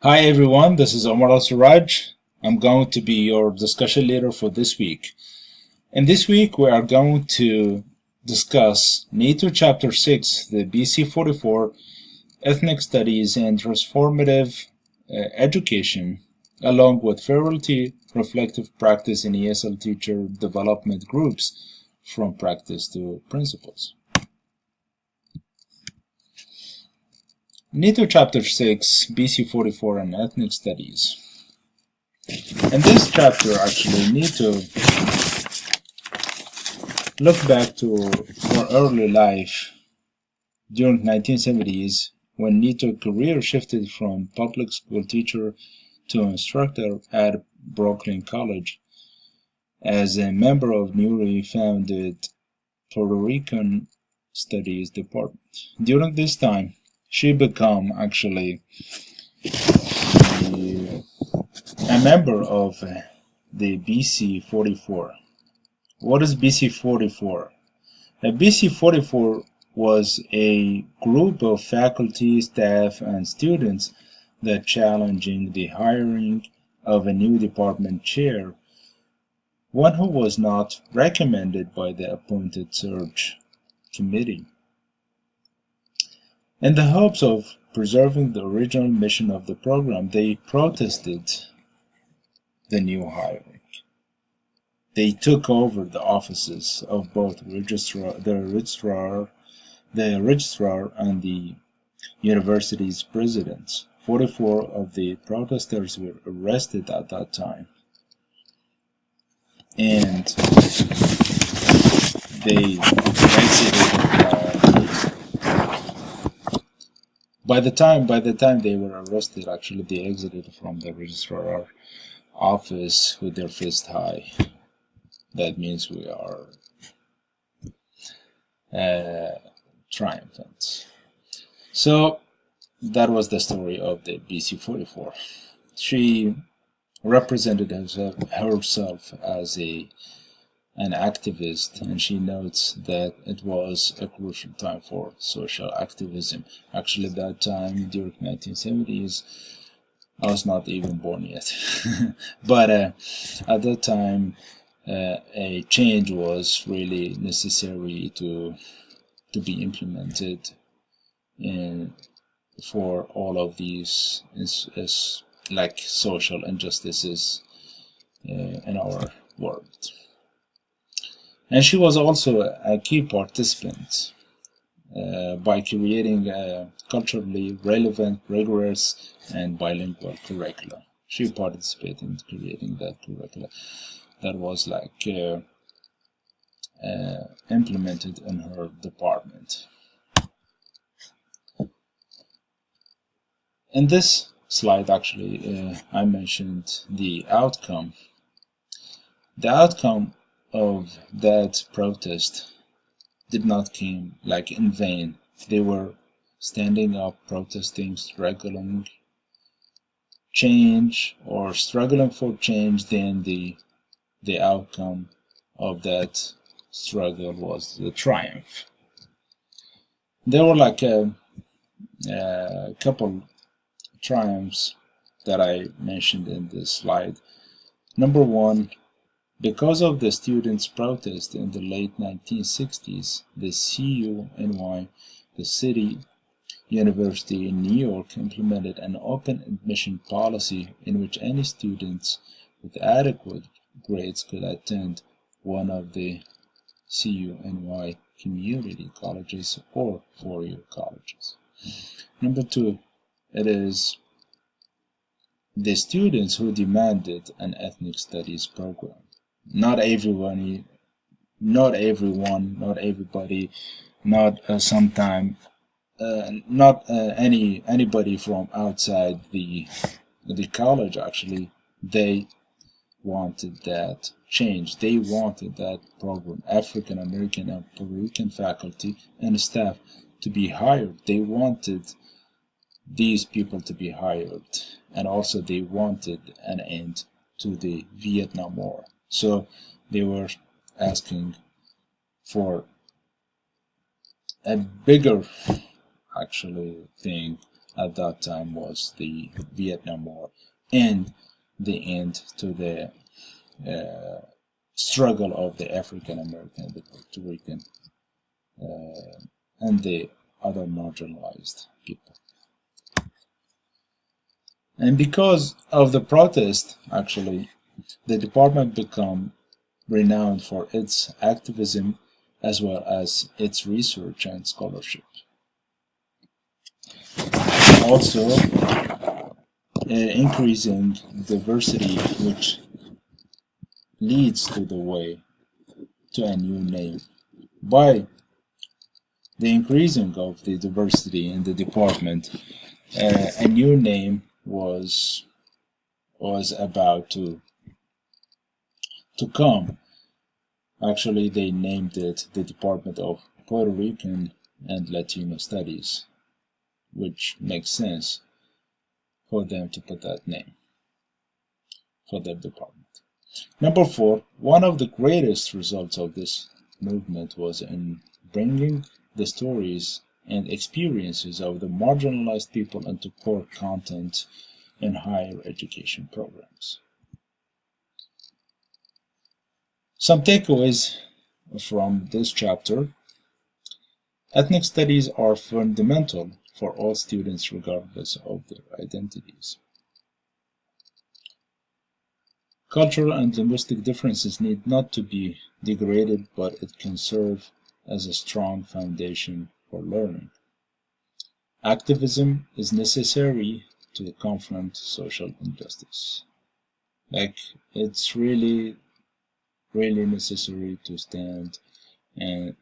Hi everyone, this is Omar Al-Siraj. I'm going to be your discussion leader for this week. In this week, we are going to discuss NATO Chapter 6, the BC 44, Ethnic Studies and Transformative Education, along with Faculty Reflective Practice in ESL Teacher Development Groups from Practice to Principles. NATO Chapter 6, BC 44 and Ethnic Studies. In this chapter, actually, need to look back to our early life during 1970s when Nito's career shifted from public school teacher to instructor at Brooklyn College as a member of newly founded Puerto Rican Studies Department. During this time, she became actually a member of the BC 44. What is BC 44? BC 44 was a group of faculty, staff, and students that challenging the hiring of a new department chair, one who was not recommended by the appointed search committee. In the hopes of preserving the original mission of the program, they protested the new hiring. They took over the offices of both the registrar and the university's presidents. 44 of the protesters were arrested at that time, and they exited. By the time they were arrested, actually, they exited from the registrar office with their fist high. That means we are triumphant. So that was the story of the BC 44. She represented herself as an activist, and she notes that it was a crucial time for social activism. Actually, that time, during 1970s, I was not even born yet. But at that time, a change was really necessary to be implemented for all of these like social injustices in our world. And she was also a key participant by creating a culturally relevant, rigorous, and bilingual curricula. She participated in creating that curricula that was like implemented in her department. In this slide, actually, I mentioned the outcome. The outcome of that protest did not come like in vain. They were standing up, protesting, struggling change or struggling for change. Then the outcome of that struggle was the triumph. There were like a couple triumphs that I mentioned in this slide. Number one, because of the students' protest in the late 1960s, the CUNY, the City University in New York, implemented an open admission policy in which any students with adequate grades could attend one of the CUNY community colleges or four-year colleges. Number two, it is the students who demanded an ethnic studies program. Not everybody, not anybody from outside the college. Actually, they wanted that change. They wanted that program, African American and Puerto Rican faculty and staff to be hired. They wanted these people to be hired, and also they wanted an end to the Vietnam War. So they were asking for a bigger actually thing at that time was the Vietnam War and the end to the struggle of the African American, the Puerto Rican, and the other marginalized people. And because of the protest, actually, the department became renowned for its activism as well as its research and scholarship. Also, increasing diversity, which leads to the way to a new name. By the increasing of the diversity in the department, a new name was about to come. Actually, they named it the Department of Puerto Rican and Latino Studies, which makes sense for them to put that name for their department. Number 4, one of the greatest results of this movement was in bringing the stories and experiences of the marginalized people into core content in higher education programs. Some takeaways from this chapter: ethnic studies are fundamental for all students regardless of their identities. Cultural and linguistic differences need not to be degraded, but it can serve as a strong foundation for learning. Activism is necessary to confront social injustice. Like, it's really necessary to stand and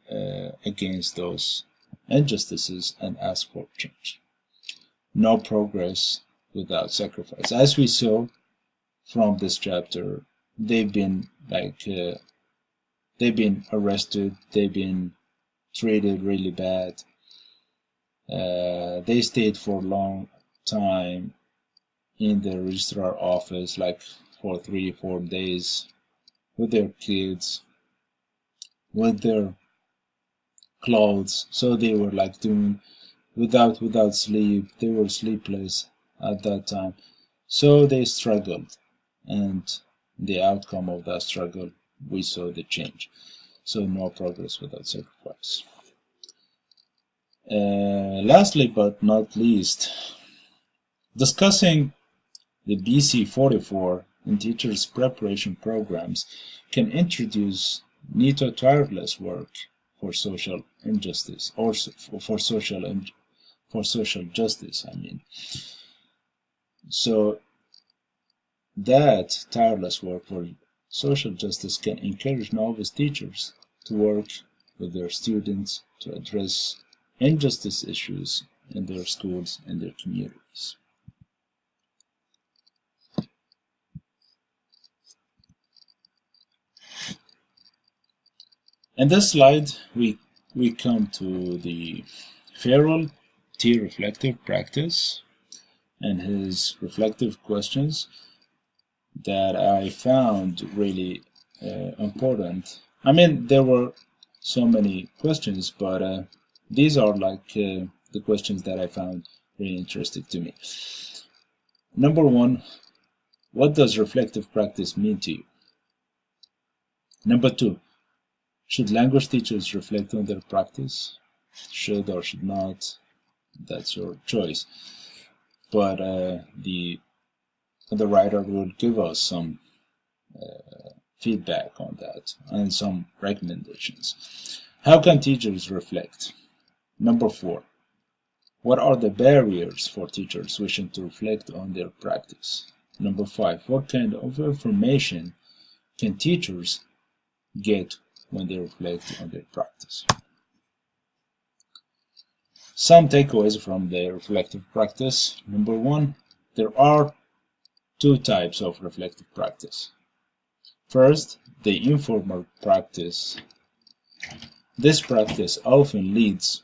against those injustices and ask for change. No progress without sacrifice. As we saw from this chapter, they've been arrested, they've been treated really bad. They stayed for a long time in the registrar office, like for 3-4 days, with their kids, with their clothes. So they were like doing without sleep. They were sleepless at that time. So they struggled, and the outcome of that struggle, we saw the change. So no progress without sacrifice. Lastly but not least, discussing the BC 44 in teachers' preparation programs can introduce NITO tireless work for social injustice, or for social justice, I mean. So that tireless work for social justice can encourage novice teachers to work with their students to address injustice issues in their schools and their communities. In this slide, we come to the Farrell T reflective practice and his reflective questions that I found really important. I mean, there were so many questions, but these are like the questions that I found really interesting to me. Number 1, what does reflective practice mean to you? Number 2, should language teachers reflect on their practice? Should or should not? That's your choice. But the writer will give us some feedback on that and some recommendations. How can teachers reflect? Number 4, what are the barriers for teachers wishing to reflect on their practice? Number 5, what kind of information can teachers get when they reflect on their practice? Some takeaways from the reflective practice. Number 1, there are 2 types of reflective practice. First, the informal practice. This practice often leads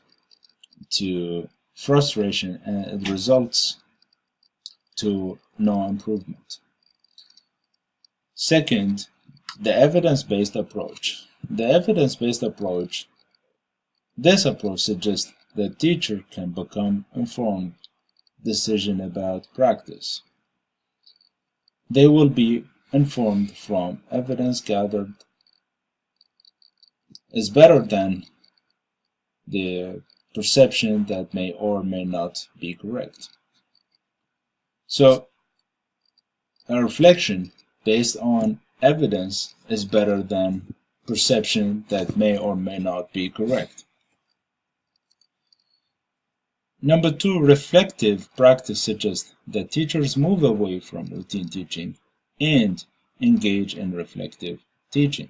to frustration and it results to no improvement. Second, the evidence-based approach. The evidence-based approach, this approach suggests that teacher can become informed decision about practice. They will be informed from evidence gathered is better than the perception that may or may not be correct. So, a reflection based on evidence is better than perception that may or may not be correct. Number two, reflective practice suggests that teachers move away from routine teaching and engage in reflective teaching.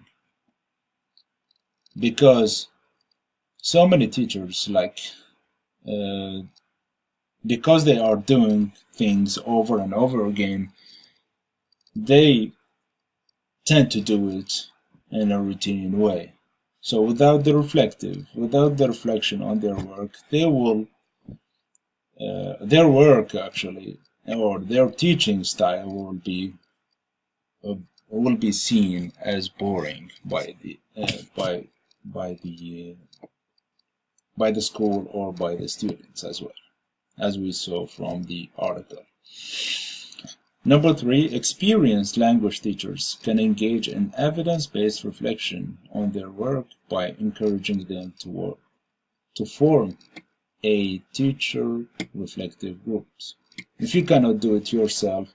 Because so many teachers, because they are doing things over and over again, they tend to do it in a routine way. So without the reflection on their work, their work actually, or their teaching style will be seen as boring by the school or by the students as well, as we saw from the article. Number three, experienced language teachers can engage in evidence-based reflection on their work by encouraging them to form a teacher reflective groups. If you cannot do it yourself,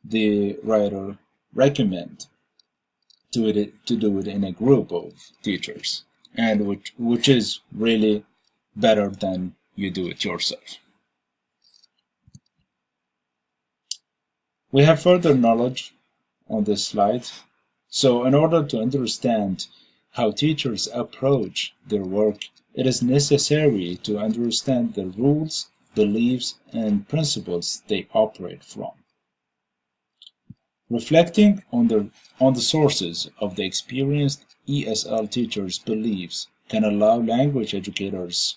the writer recommend to do it in a group of teachers, and which is really better than you do it yourself. We have further knowledge on this slide. So in order to understand how teachers approach their work, it is necessary to understand the rules, beliefs, and principles they operate from. Reflecting on the sources of the experienced ESL teachers' beliefs can allow language educators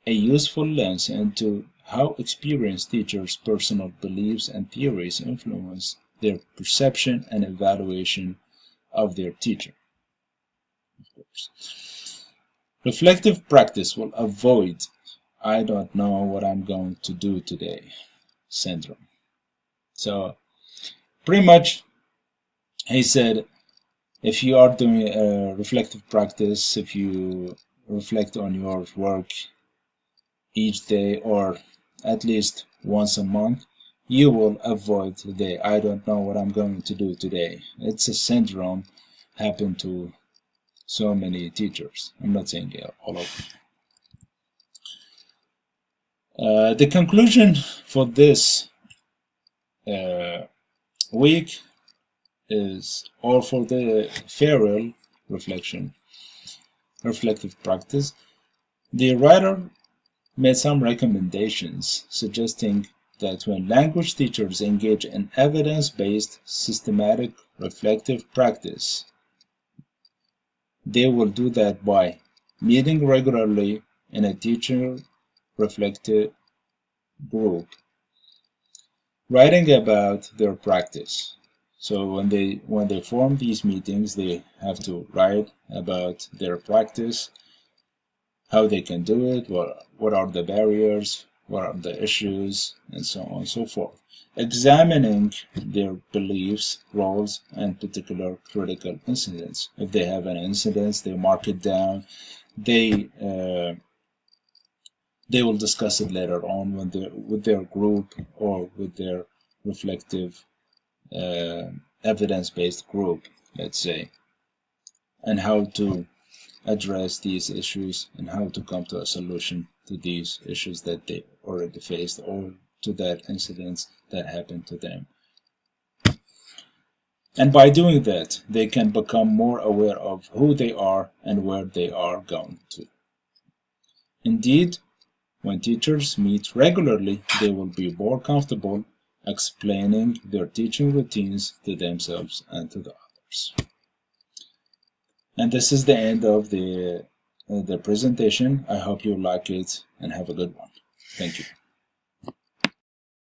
a useful lens into how experienced teachers' personal beliefs and theories influence their perception and evaluation of their teacher. Of course. Reflective practice will avoid "I don't know what I'm going to do today" syndrome. So, pretty much, he said, if you are doing a reflective practice, if you reflect on your work each day or at least once a month, you will avoid the "I don't know what I'm going to do today." It's a syndrome happened to so many teachers. I'm not saying all of them. The conclusion for this week is, or for the Farrell reflective practice, the writer made some recommendations suggesting that when language teachers engage in evidence-based, systematic, reflective practice, they will do that by meeting regularly in a teacher reflective group, writing about their practice. So when they form these meetings, they have to write about their practice, how they can do it, what are the barriers, what are the issues, and so on and so forth. Examining their beliefs, roles, and particular critical incidents. If they have an incident, they mark it down. They will discuss it later on with their group or with their reflective evidence-based group, let's say, and how to address these issues and how to come to a solution to these issues that they already faced or to that incidents that happened to them. And by doing that, they can become more aware of who they are and where they are going to. Indeed, when teachers meet regularly, they will be more comfortable explaining their teaching routines to themselves and to the others. And this is the end of the presentation. I hope you like it and have a good one. Thank you.